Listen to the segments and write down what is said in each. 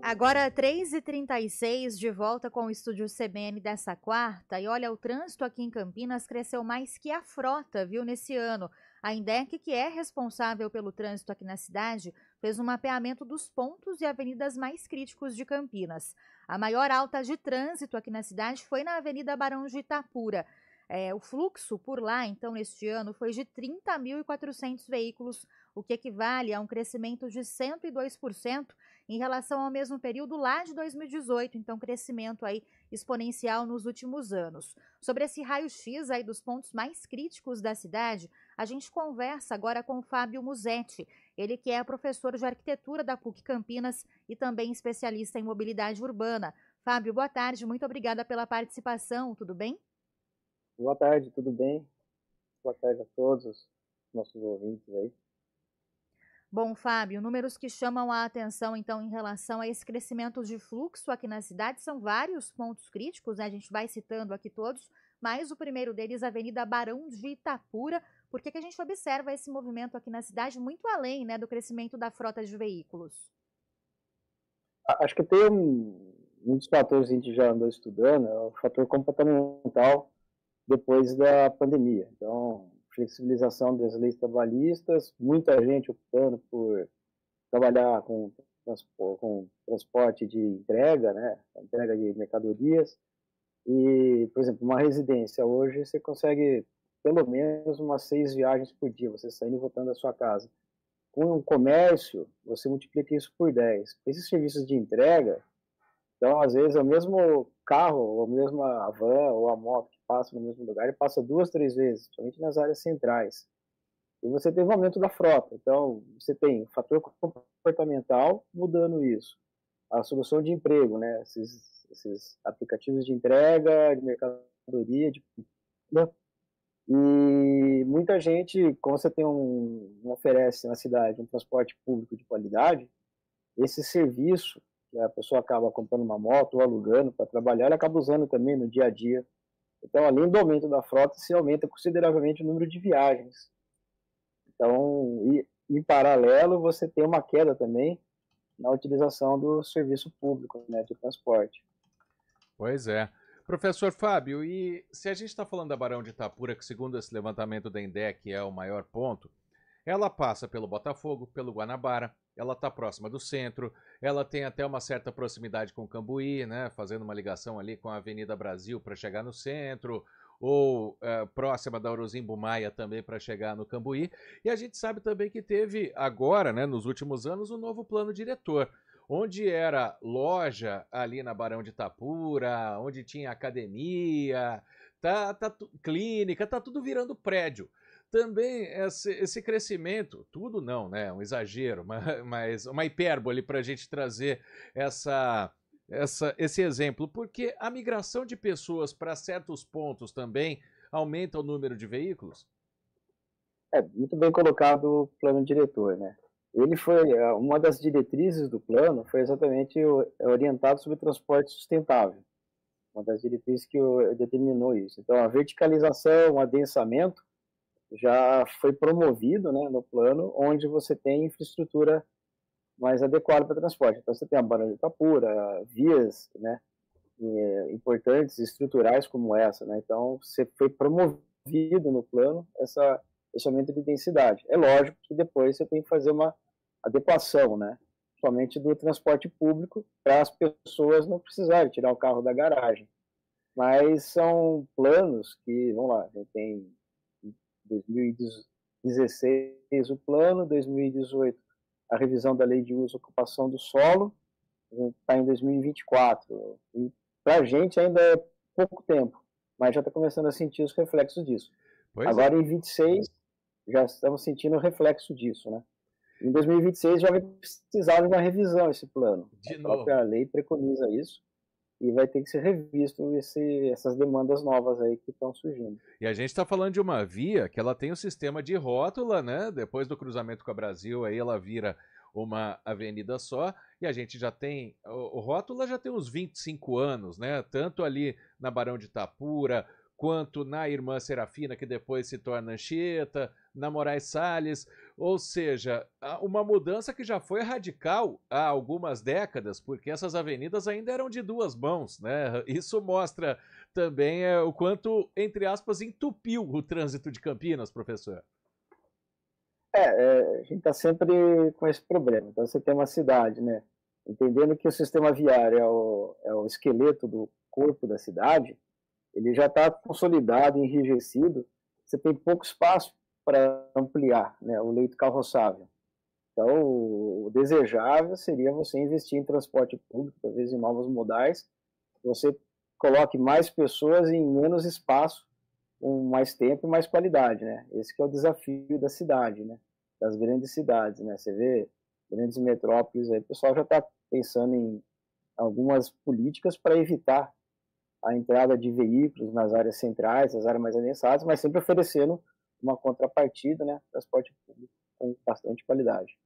Agora 3h36, de volta com o Estúdio CBN dessa quarta. E olha, o trânsito aqui em Campinas cresceu mais que a frota, viu, nesse ano. A INDEC, que é responsável pelo trânsito aqui na cidade, fez um mapeamento dos pontos e avenidas mais críticos de Campinas. A maior alta de trânsito aqui na cidade foi na Avenida Barão de Itapura. O fluxo por lá, então, neste ano, foi de 30.400 veículos, o que equivale a um crescimento de 102% em relação ao mesmo período lá de 2018, então crescimento aí exponencial nos últimos anos. Sobre esse raio-x aí dos pontos mais críticos da cidade, a gente conversa agora com o Fábio Musetti, ele que é professor de arquitetura da PUC Campinas e também especialista em mobilidade urbana. Fábio, boa tarde, muito obrigada pela participação, tudo bem? Boa tarde, tudo bem? Boa tarde a todos os nossos ouvintes aí. Bom, Fábio, números que chamam a atenção, então, em relação a esse crescimento de fluxo aqui na cidade, são vários pontos críticos, né? A gente vai citando aqui todos, mas o primeiro deles, a Avenida Barão de Itapura. Por que a gente observa esse movimento aqui na cidade muito além, né, do crescimento da frota de veículos? Acho que tem um dos fatores que a gente já andou estudando, é o fator comportamental depois da pandemia. Então, flexibilização das leis trabalhistas, muita gente optando por trabalhar com transporte de entrega, né, entrega de mercadorias. E, por exemplo, uma residência hoje você consegue pelo menos umas 6 viagens por dia, você saindo e voltando da sua casa. Com o comércio, você multiplica isso por 10. Esses serviços de entrega, então, às vezes, é o mesmo carro, ou a mesma van, ou a moto que passa no mesmo lugar, e passa 2, 3 vezes, somente nas áreas centrais. E você tem o aumento da frota. Então, você tem o fator comportamental mudando isso. A solução de emprego, né? Esses aplicativos de entrega, de mercadoria, e muita gente, como você tem oferece na cidade um transporte público de qualidade, esse serviço, que a pessoa acaba comprando uma moto ou alugando para trabalhar, ela acaba usando também no dia a dia. Então, além do aumento da frota, se aumenta consideravelmente o número de viagens. Então, em paralelo, você tem uma queda também na utilização do serviço público, né, de transporte. Pois é. Professor Fábio, e se a gente está falando da Barão de Itapura, que segundo esse levantamento da INDEC é o maior ponto, ela passa pelo Botafogo, pelo Guanabara, ela está próxima do centro, ela tem até uma certa proximidade com Cambuí, né, fazendo uma ligação ali com a Avenida Brasil para chegar no centro, ou próxima da Orozimbo Maia também para chegar no Cambuí. E a gente sabe também que teve agora, né, nos últimos anos, um novo plano diretor, onde era loja ali na Barão de Itapura, onde tinha academia, clínica, tá tudo virando prédio. Também esse crescimento, tudo não, né? Um exagero, mas uma hipérbole para a gente trazer esse exemplo, porque a migração de pessoas para certos pontos também aumenta o número de veículos? Muito bem colocado o plano diretor, né? Ele foi, uma das diretrizes do plano foi exatamente orientado sobre transporte sustentável. Uma das diretrizes que determinou isso. Então, a verticalização, o adensamento, já foi promovido, né, no plano, onde você tem infraestrutura mais adequada para transporte. Então, você tem a Barão de Itapura, vias, né, importantes, estruturais como essa, né? Então, você foi promovido no plano esse aumento de densidade. É lógico que depois você tem que fazer uma adequação, né, somente do transporte público para as pessoas não precisarem tirar o carro da garagem. Mas são planos que, vamos lá, a gente tem 2016 o plano, 2018 a revisão da lei de uso e ocupação do solo, a gente está em 2024. E para a gente ainda é pouco tempo, mas já está começando a sentir os reflexos disso. Agora em 26 já estamos sentindo o reflexo disso, né? Em 2026 já vai precisar de uma revisão esse plano. A própria lei preconiza isso. E vai ter que ser revisto essas demandas novas aí que estão surgindo. E a gente está falando de uma via que ela tem o sistema de rótula, né? Depois do cruzamento com a Brasil, aí ela vira uma avenida só, e a gente já tem, o rótula já tem uns 25 anos, né? Tanto ali na Barão de Itapura, quanto na Irmã Serafina, que depois se torna Anchieta, na Moraes Salles, ou seja, uma mudança que já foi radical há algumas décadas, porque essas avenidas ainda eram de duas mãos, né? Isso mostra também o quanto, entre aspas, entupiu o trânsito de Campinas, professor. A gente está sempre com esse problema. Então, você tem uma cidade, né? Entendendo que o sistema viário é o esqueleto do corpo da cidade, ele já está consolidado, enrijecido, você tem pouco espaço para ampliar, né, o leito carroçável. Então, o desejável seria você investir em transporte público, talvez em novos modais, você coloque mais pessoas em menos espaço, com mais tempo e mais qualidade, né? Esse que é o desafio da cidade, né? Das grandes cidades, né? Você vê grandes metrópoles, aí o pessoal já está pensando em algumas políticas para evitar a entrada de veículos nas áreas centrais, nas áreas mais adensadas, mas sempre oferecendo uma contrapartida, né, transporte público com bastante qualidade.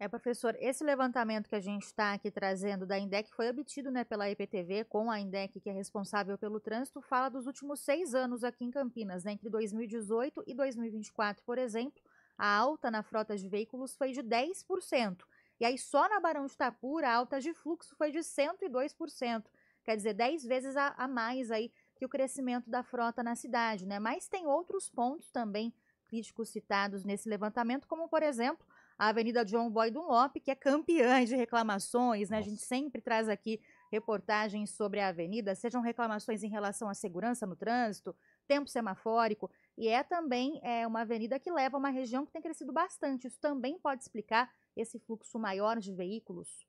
Professor, esse levantamento que a gente está aqui trazendo da INDEC foi obtido, né, pela IPTV, com a INDEC, que é responsável pelo trânsito, fala dos últimos 6 anos aqui em Campinas, né, entre 2018 e 2024, por exemplo, a alta na frota de veículos foi de 10%, e aí só na Barão de Itapura a alta de fluxo foi de 102%. Quer dizer, 10 vezes a mais aí que o crescimento da frota na cidade, né? Mas tem outros pontos também críticos citados nesse levantamento, como, por exemplo, a Avenida John Boy Dunlop, que é campeã de reclamações, né? A gente sempre traz aqui reportagens sobre a avenida, sejam reclamações em relação à segurança no trânsito, tempo semafórico, e também uma avenida que leva a uma região que tem crescido bastante. Isso também pode explicar esse fluxo maior de veículos?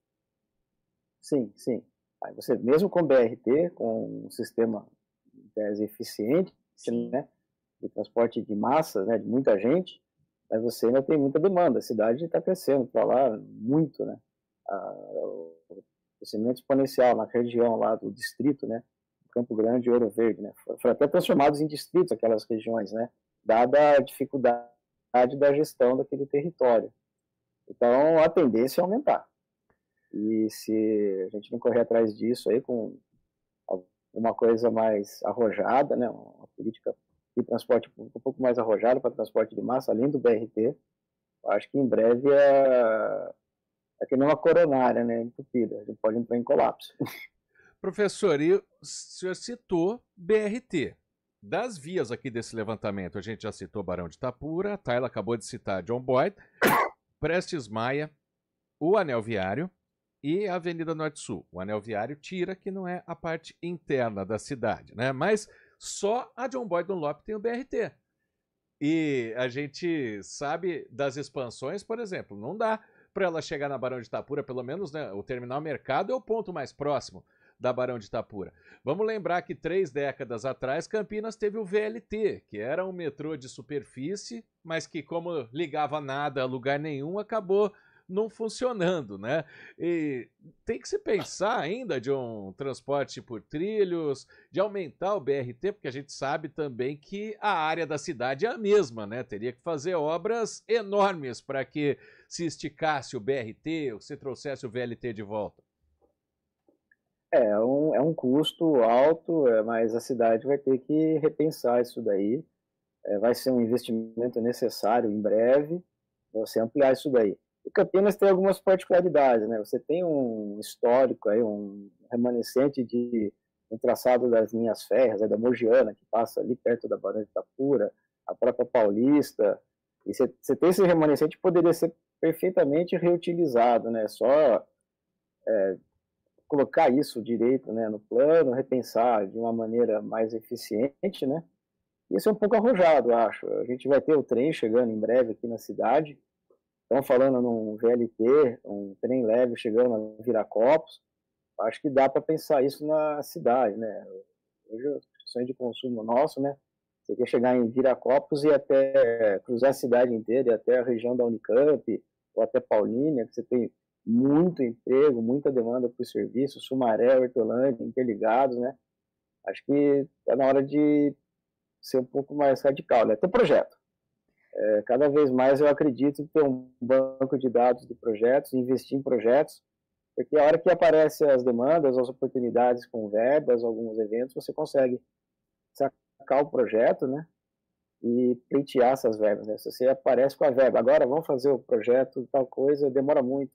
Sim, sim. Aí você, mesmo com BRT, com um sistema eficiente, né, de transporte de massa, né, de muita gente, mas você ainda tem muita demanda. A cidade está crescendo para lá muito, né? O crescimento exponencial na região lá do distrito, né, Campo Grande e Ouro Verde, né, foram até transformados em distritos aquelas regiões, né, dada a dificuldade da gestão daquele território. Então, a tendência é aumentar. E se a gente não correr atrás disso aí com uma coisa mais arrojada, né, uma política de transporte público um pouco mais arrojada para transporte de massa, além do BRT, acho que em breve é que nem uma coronária, né, entupida, a gente pode entrar em colapso. Professor, e o senhor citou BRT. Das vias aqui desse levantamento, a gente já citou Barão de Itapura, a Tayla acabou de citar John Boyd, Prestes Maia, o Anel Viário e a Avenida Norte-Sul. O Anel Viário tira, que não é a parte interna da cidade, né? Mas só a John Boyd Dunlop tem o BRT. E a gente sabe das expansões, por exemplo, não dá para ela chegar na Barão de Itapura, pelo menos, né? O Terminal Mercado é o ponto mais próximo da Barão de Itapura. Vamos lembrar que 3 décadas atrás, Campinas teve o VLT, que era um metrô de superfície, mas que, como ligava nada a lugar nenhum, acabou não funcionando, né? E tem que se pensar ainda de um transporte por trilhos, de aumentar o BRT, porque a gente sabe também que a área da cidade é a mesma, né? Teria que fazer obras enormes para que se esticasse o BRT ou se trouxesse o VLT de volta. É um custo alto, mas a cidade vai ter que repensar isso daí. Vai ser um investimento necessário em breve, você ampliar isso daí. E Campinas tem algumas particularidades, né? Você tem um histórico, aí, um remanescente de um traçado das linhas férreas, da Mogiana, que passa ali perto da Barão de Itapura, a própria Paulista, e você tem esse remanescente que poderia ser perfeitamente reutilizado, né? Só colocar isso direito, né, no plano, repensar de uma maneira mais eficiente, né? Isso é um pouco arrojado, eu acho. A gente vai ter o trem chegando em breve aqui na cidade. Estão falando num VLT, um trem leve chegando a Viracopos. Acho que dá para pensar isso na cidade, né? Hoje a questão de consumo nosso, né? Você quer chegar em Viracopos e até cruzar a cidade inteira, e até a região da Unicamp, ou até Paulínia, que você tem muito emprego, muita demanda por serviço, Sumaré, Hortolândia, interligados, né? Acho que está na hora de ser um pouco mais radical, né? Tem projeto. Cada vez mais eu acredito em ter um banco de dados de projetos, investir em projetos, porque a hora que aparecem as demandas, as oportunidades com verbas, alguns eventos, você consegue o projeto, né? E pleitear essas verbas, né? Se você aparece com a verba, agora vamos fazer o projeto, tal coisa, demora muito.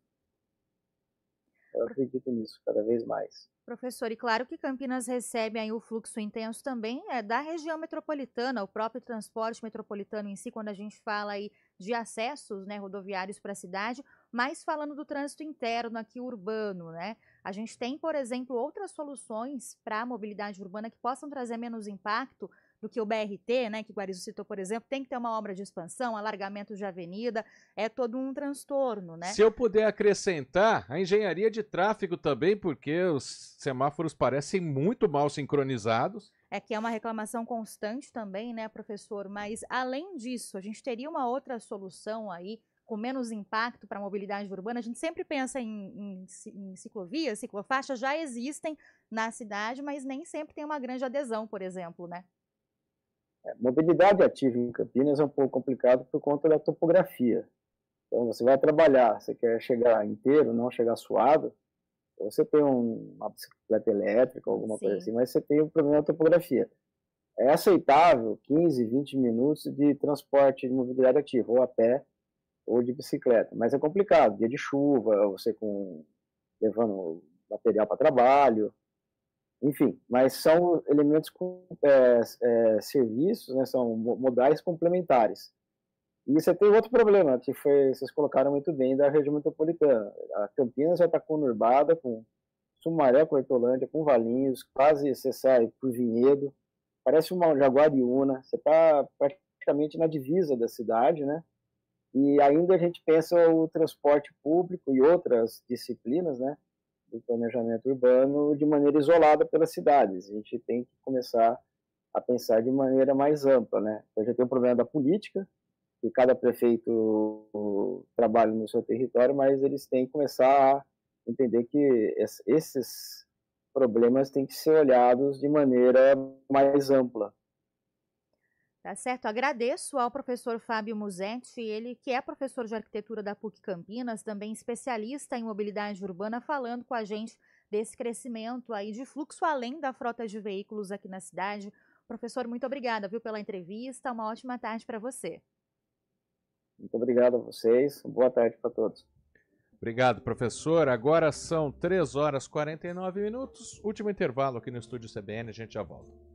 Eu acredito nisso cada vez mais. Professor, e claro que Campinas recebe aí o fluxo intenso também da região metropolitana, o próprio transporte metropolitano em si, quando a gente fala aí de acessos, né, rodoviários para a cidade, mas falando do trânsito interno aqui urbano, né? A gente tem, por exemplo, outras soluções para a mobilidade urbana que possam trazer menos impacto do que o BRT, né, que o Guarizo citou, por exemplo, tem que ter uma obra de expansão, alargamento de avenida, é todo um transtorno, né? Se eu puder acrescentar, a engenharia de tráfego também, porque os semáforos parecem muito mal sincronizados. É que é uma reclamação constante também, né, professor? Mas, além disso, a gente teria uma outra solução aí, com menos impacto para a mobilidade urbana. A gente sempre pensa em ciclovias, ciclofaixas, já existem na cidade, mas nem sempre tem uma grande adesão, por exemplo, né? Mobilidade ativa em Campinas é um pouco complicado por conta da topografia. Então, você vai trabalhar, você quer chegar inteiro, não chegar suado, você tem uma bicicleta elétrica, alguma coisa assim, mas você tem um problema da topografia. É aceitável 15, 20 minutos de transporte de mobilidade ativa, ou a pé, ou de bicicleta, mas é complicado, dia de chuva, você levando material para trabalho, enfim, mas são elementos com serviços, né, são modais complementares. E você tem outro problema, que vocês colocaram muito bem, da região metropolitana. A Campinas já está conurbada com Sumaré, com Hortolândia, com Valinhos, quase você sai por Vinhedo, parece uma Jaguariúna, você está praticamente na divisa da cidade, né? E ainda a gente pensa o transporte público e outras disciplinas, né, do planejamento urbano de maneira isolada pelas cidades. A gente tem que começar a pensar de maneira mais ampla, né? Então, a gente tem o problema da política, que cada prefeito trabalha no seu território, mas eles têm que começar a entender que esses problemas têm que ser olhados de maneira mais ampla. Tá certo, agradeço ao professor Fábio Musetti, ele que é professor de arquitetura da PUC Campinas, também especialista em mobilidade urbana, falando com a gente desse crescimento aí de fluxo além da frota de veículos aqui na cidade. Professor, muito obrigada, viu, pela entrevista, uma ótima tarde para você. Muito obrigado a vocês, boa tarde para todos. Obrigado, professor. Agora são 3 horas e 49 minutos, último intervalo aqui no Estúdio CBN, a gente já volta.